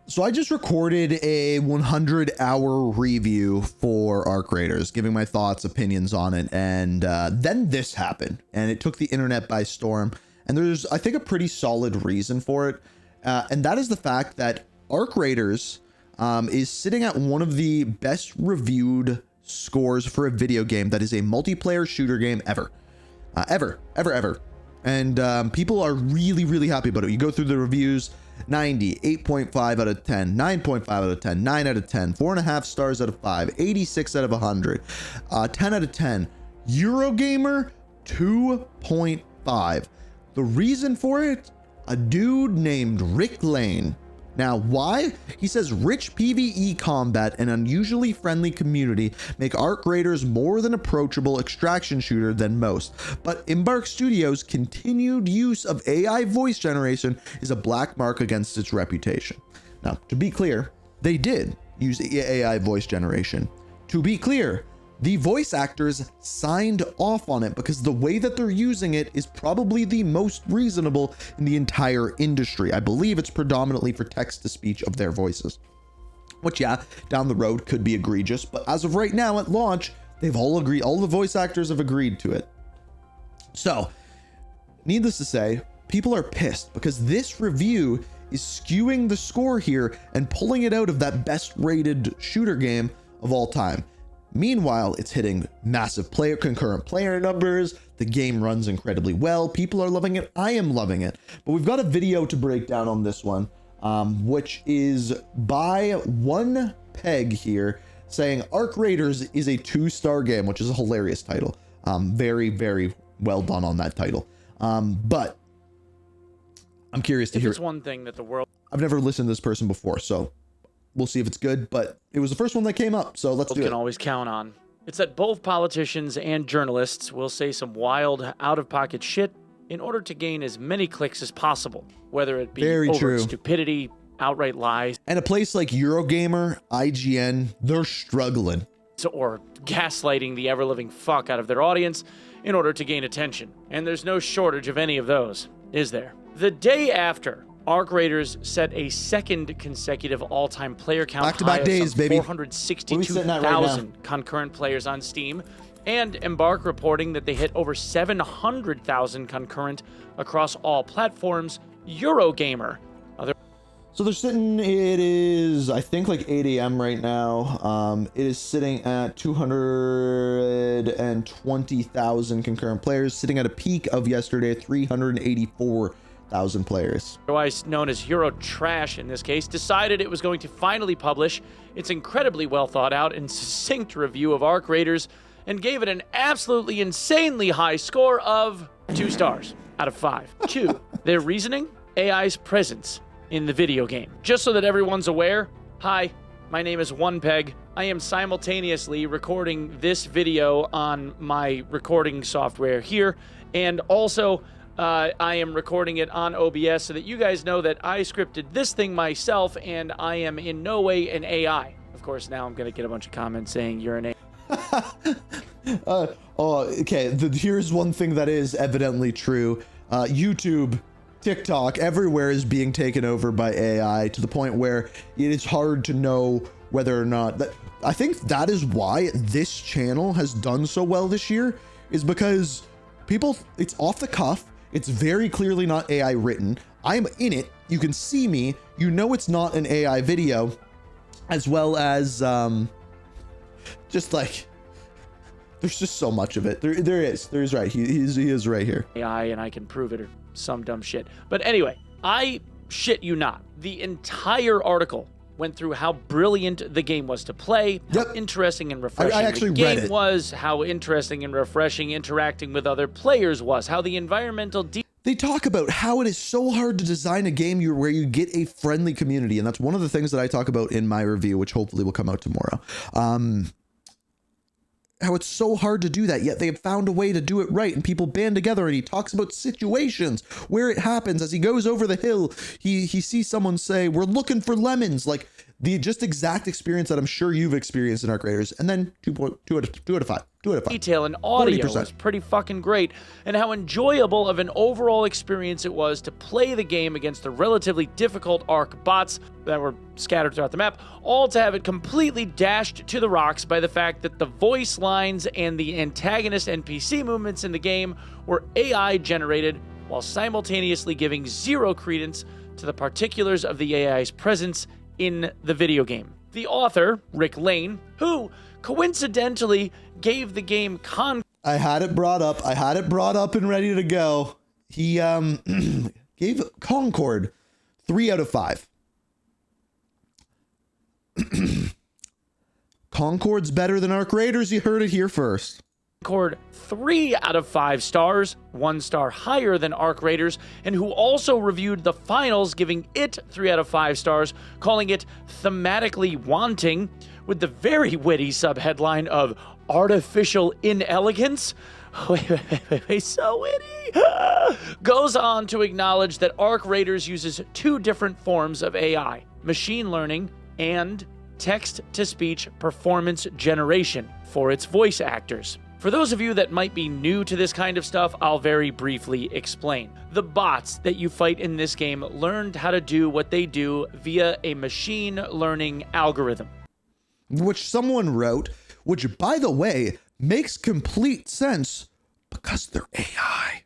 So I just recorded a 100-hour review for Arc Raiders, giving my thoughts, opinions on it, and then this happened, and it took the internet by storm. And there's, I think, a pretty solid reason for it, and that is the fact that Arc Raiders is sitting at one of the best reviewed scores for a video game that is a multiplayer shooter game ever. Ever. And people are really, really happy about it. You go through the reviews. 90, 8.5 out of 10, 9.5 out of 10, 9 out of 10, 4.5 stars out of 5, 86 out of 100, 10 out of 10. Eurogamer, 2.5. The reason for it? A dude named Rick Lane. Now, why? He says rich PvE combat and unusually friendly community make Arc Raiders more than approachable extraction shooter than most. But Embark Studios' continued use of AI voice generation is a black mark against its reputation. Now, to be clear, they did use AI voice generation. To be clear, the voice actors signed off on it because the way that they're using it is probably the most reasonable in the entire industry. I believe it's predominantly for text-to-speech of their voices, which, yeah, down the road could be egregious, but as of right now at launch, they've all agreed. All the voice actors have agreed to it. So, needless to say, people are pissed because this review is skewing the score here and pulling it out of that best-rated shooter game of all time. Meanwhile, it's hitting massive concurrent player numbers. The game runs incredibly well. People are loving it. I am loving it. But we've got a video to break down on this one, which is by One Peg here, saying Arc Raiders is a 2-star game, which is a hilarious title. Very, very well done on that title. But I'm curious to hear. It's one thing that the world. I've never listened to this person before, so we'll see if it's good, but it was the first one that came up, so let's do it. Can always count on. It's that both politicians and journalists will say some wild, out-of-pocket shit in order to gain as many clicks as possible, whether it be overt stupidity, outright lies, and a place like Eurogamer, IGN, they're struggling. Or gaslighting the ever-living fuck out of their audience in order to gain attention. And there's no shortage of any of those, is there? The day after Arc Raiders set a second consecutive all-time player count back-to-back days, baby. 462,000 concurrent players on Steam, and Embark reporting that they hit over 700,000 concurrent across all platforms. Eurogamer. So they're sitting, it is, I think, like 8 a.m. right now. It is sitting at 220,000 concurrent players, sitting at a peak of yesterday, 384,000 players. Otherwise known as Euro Trash in this case, decided it was going to finally publish its incredibly well thought out and succinct review of Arc Raiders and gave it an absolutely insanely high score of 2 stars out of 5. 2. Their reasoning? AI's presence in the video game. Just so that everyone's aware, hi, my name is One Peg. I am simultaneously recording this video on my recording software here, and also I am recording it on OBS so that you guys know that I scripted this thing myself and I am in no way an AI. Of course, now I'm going to get a bunch of comments saying you're an AI. Okay, here's one thing that is evidently true. YouTube, TikTok, everywhere is being taken over by AI to the point where it is hard to know whether or not that. I think that is why this channel has done so well this year, is because people, it's off the cuff. It's very clearly not AI written. I'm in it. You can see me. You know it's not an AI video, as well as just like there's just so much of it. There is right. He is right here. AI, and I can prove it or some dumb shit. But anyway, I shit you not. The entire article went through how brilliant the game was to play, how interesting and refreshing the game was, how interesting and refreshing interacting with other players was, how the environmental... They talk about how it is so hard to design a game where you get a friendly community, and that's one of the things that I talk about in my review, which hopefully will come out tomorrow. How it's so hard to do that, yet they have found a way to do it right, and people band together, and he talks about situations where it happens. As he goes over the hill, he sees someone say, we're looking for lemons, like the just exact experience that I'm sure you've experienced in Arc Raiders, and then 2 out of 5. 2 out of 5. Detail and audio 40%. was pretty fucking great, and how enjoyable of an overall experience it was to play the game against the relatively difficult Ark bots that were scattered throughout the map, all to have it completely dashed to the rocks by the fact that the voice lines and the antagonist NPC movements in the game were AI generated, while simultaneously giving zero credence to the particulars of the AI's presence in the video game. The author, Rick Lane, who coincidentally gave the game I had it brought up and ready to go. He gave Concord 3 out of 5. Concord's better than Arc Raiders. You heard it here first. Concord 3 out of 5 stars, 1 star higher than Arc Raiders, and who also reviewed the finals, giving it 3 out of 5 stars, calling it thematically wanting, with the very witty subheadline of artificial inelegance. Wait, so witty. Goes on to acknowledge that Arc Raiders uses 2 different forms of AI, machine learning and text-to-speech performance generation for its voice actors. For those of you that might be new to this kind of stuff, I'll very briefly explain. The bots that you fight in this game learned how to do what they do via a machine learning algorithm, Which someone wrote, which, by the way, makes complete sense because they're AI.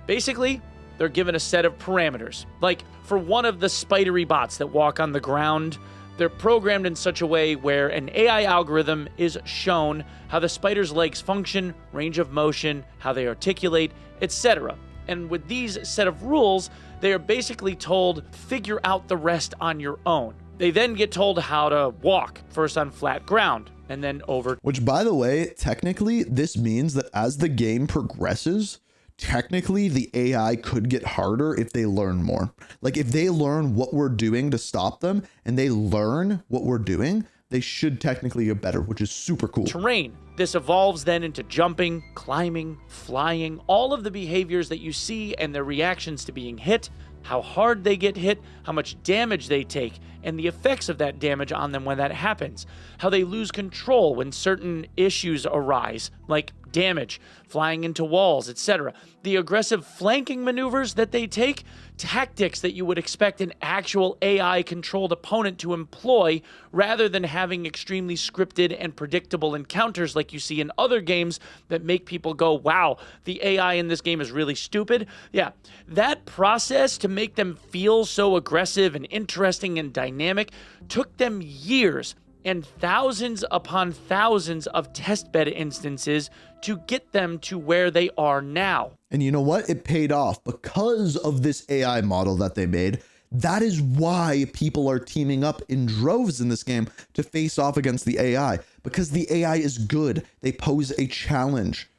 Basically, they're given a set of parameters. Like, for one of the spidery bots that walk on the ground, they're programmed in such a way where an AI algorithm is shown how the spider's legs function, range of motion, how they articulate, etc. And with these set of rules, they are basically told, figure out the rest on your own. They then get told how to walk, first on flat ground, and then over. Which, by the way, technically, this means that as the game progresses, technically the AI could get harder if they learn more. Like, if they learn what we're doing to stop them and they learn what we're doing, they should technically get better, which is super cool. Terrain. This evolves then into jumping, climbing, flying, all of the behaviors that you see and their reactions to being hit, how hard they get hit, how much damage they take, and the effects of that damage on them when that happens, how they lose control when certain issues arise, like damage, flying into walls, etc. The aggressive flanking maneuvers that they take, tactics that you would expect an actual AI-controlled opponent to employ rather than having extremely scripted and predictable encounters like you see in other games that make people go, wow, the AI in this game is really stupid. Yeah, that process to make them feel so aggressive and interesting and dynamic took them years and thousands upon thousands of testbed instances to get them to where they are now. And you know what? It paid off because of this AI model that they made. That is why people are teaming up in droves in this game to face off against the AI, because the AI is good. They pose a challenge.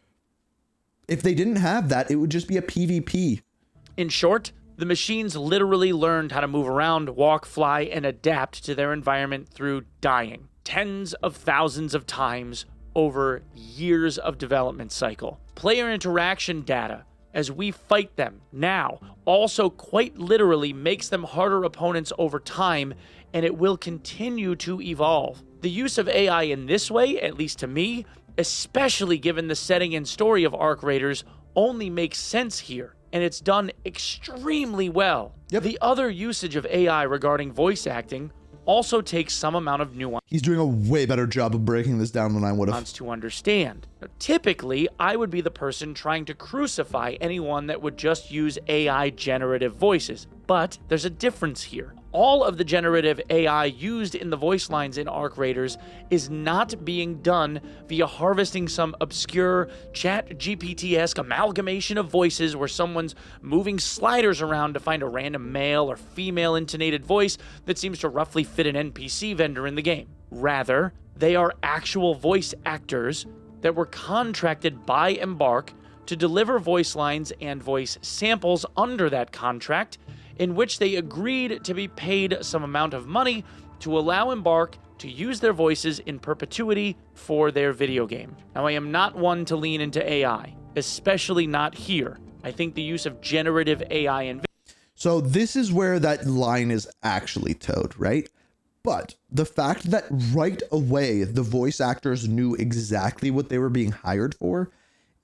If they didn't have that, it would just be a PvP. In short, the machines literally learned how to move around, walk, fly, and adapt to their environment through dying tens of thousands of times over years of development cycle. Player interaction data, as we fight them now, also quite literally makes them harder opponents over time, and it will continue to evolve. The use of AI in this way, at least to me, especially given the setting and story of Arc Raiders, only makes sense here. And it's done extremely well. Yep. The other usage of AI regarding voice acting also takes some amount of nuance. He's doing a way better job of breaking this down than I would have. To understand. Now, typically, I would be the person trying to crucify anyone that would just use AI generative voices. But there's a difference here. All of the generative AI used in the voice lines in Arc Raiders is not being done via harvesting some obscure ChatGPT-esque amalgamation of voices where someone's moving sliders around to find a random male or female intonated voice that seems to roughly fit an NPC vendor in the game. Rather, they are actual voice actors that were contracted by Embark to deliver voice lines and voice samples under that contract, in which they agreed to be paid some amount of money to allow Embark to use their voices in perpetuity for their video game. Now, I am not one to lean into AI, especially not here. I think the use of generative AI in So this is where that line is actually towed, right? But the fact that right away the voice actors knew exactly what they were being hired for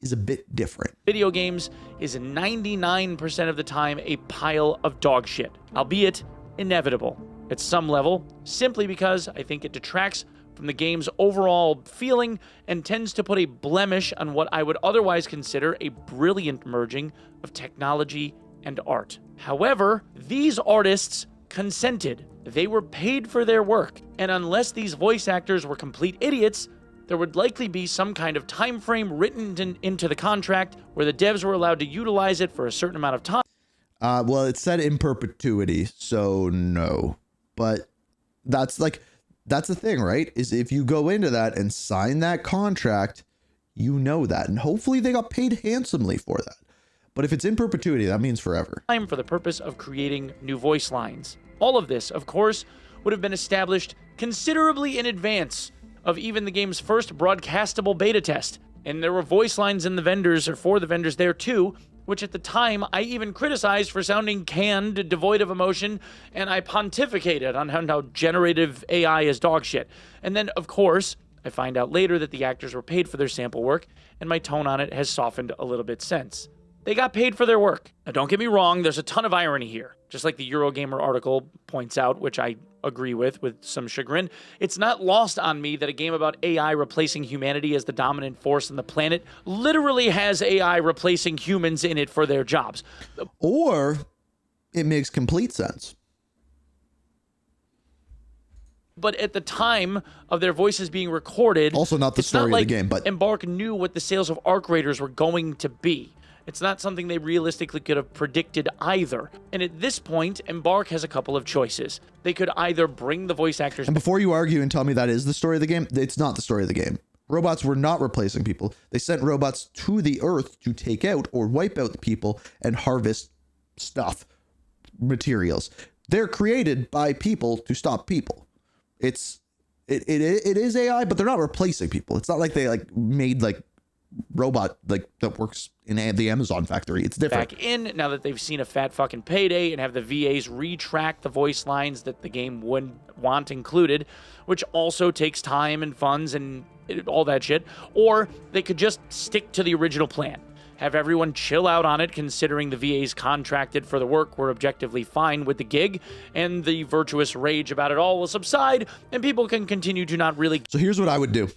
is a bit different. Video games is 99% of the time a pile of dog shit, albeit inevitable at some level, simply because I think it detracts from the game's overall feeling and tends to put a blemish on what I would otherwise consider a brilliant merging of technology and art. However, these artists consented. They were paid for their work, and unless these voice actors were complete idiots, there would likely be some kind of time frame written into the contract where the devs were allowed to utilize it for a certain amount of time. Well, it said in perpetuity, so no. But that's the thing, right? Is if you go into that and sign that contract, you know that. And hopefully they got paid handsomely for that. But if it's in perpetuity, that means forever. Time for the purpose of creating new voice lines. All of this, of course, would have been established considerably in advance of even the game's first broadcastable beta test. And there were voice lines in the vendors, or for the vendors there too, which at the time I even criticized for sounding canned, devoid of emotion, and I pontificated on how generative AI is dog shit. And then, of course, I find out later that the actors were paid for their sample work, and my tone on it has softened a little bit since. They got paid for their work. Now, don't get me wrong, there's a ton of irony here. Just like the Eurogamer article points out, which I agree with some chagrin, it's not lost on me that a game about AI replacing humanity as the dominant force on the planet literally has AI replacing humans in it for their jobs. Or it makes complete sense. But at the time of their voices being recorded, also not the story of the game, but Embark knew what the sales of Arc Raiders were going to be. It's not something they realistically could have predicted either. And at this point, Embark has a couple of choices. They could either bring the voice actors... And before you argue and tell me that is the story of the game, it's not the story of the game. Robots were not replacing people. They sent robots to the Earth to take out or wipe out the people and harvest stuff, materials. They're created by people to stop people. It is AI, but they're not replacing people. It's not like they made robot that works in the Amazon factory. It's different. Back in now that they've seen a fat fucking payday and have the VAs retract the voice lines that the game would want included, which also takes time and funds and all that shit. Or they could just stick to the original plan. Have everyone chill out on it, considering the VAs contracted for the work were objectively fine with the gig, and the virtuous rage about it all will subside, and people can continue to not really... So here's what I would do.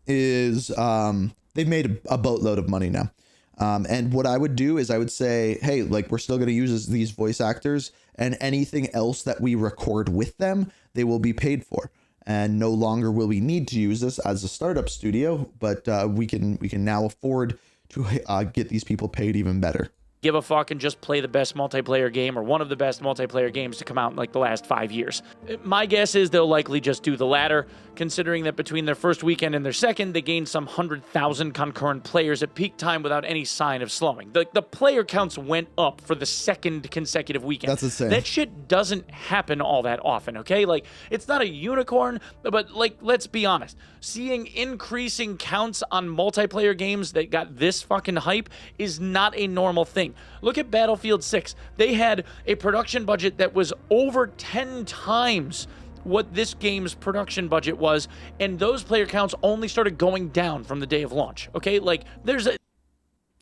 Is they've made a boatload of money now. And what I would do is I would say, hey, we're still going to use these voice actors, and anything else that we record with them, they will be paid for. And no longer will we need to use this as a startup studio, but we can now afford to get these people paid even better. Give a fuck and just play the best multiplayer game or one of the best multiplayer games to come out in the last 5 years. My guess is they'll likely just do the latter, considering that between their first weekend and their second, they gained some 100,000 concurrent players at peak time without any sign of slowing. The player counts went up for the second consecutive weekend. That's insane. That shit doesn't happen all that often, okay? It's not a unicorn, but let's be honest. Seeing increasing counts on multiplayer games that got this fucking hype is not a normal thing. Look at Battlefield 6. They had a production budget that was over 10 times what this game's production budget was, and those player counts only started going down from the day of launch. Okay,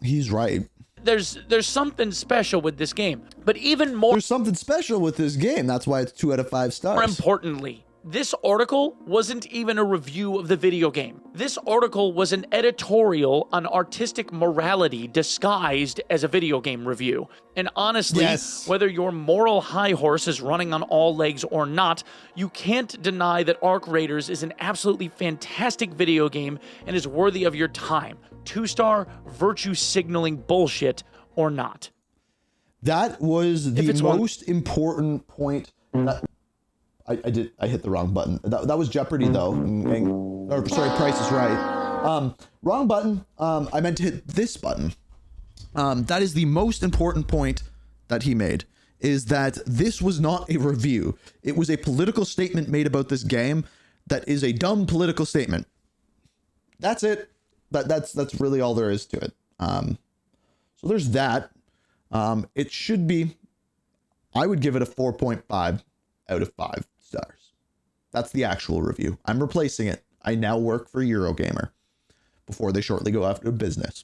he's right. There's something special with this game, but even more... There's something special with this game. That's why it's 2 out of 5 stars. More importantly, this article wasn't even a review of the video game. This article was an editorial on artistic morality disguised as a video game review. And honestly, yes, whether your moral high horse is running on all legs or not, you can't deny that Arc Raiders is an absolutely fantastic video game and is worthy of your time. 2-star virtue signaling bullshit or not. That was the most important point. I hit the wrong button. That was Jeopardy though. Or sorry, Price is Right. Wrong button. I meant to hit this button. That is the most important point that he made, is that this was not a review. It was a political statement made about this game that is a dumb political statement. That's it. That's really all there is to it. So there's that. It should be, I would give it a 4.5 out of 5 stars. That's the actual review. I'm replacing it. I now work for Eurogamer before they shortly go out of business.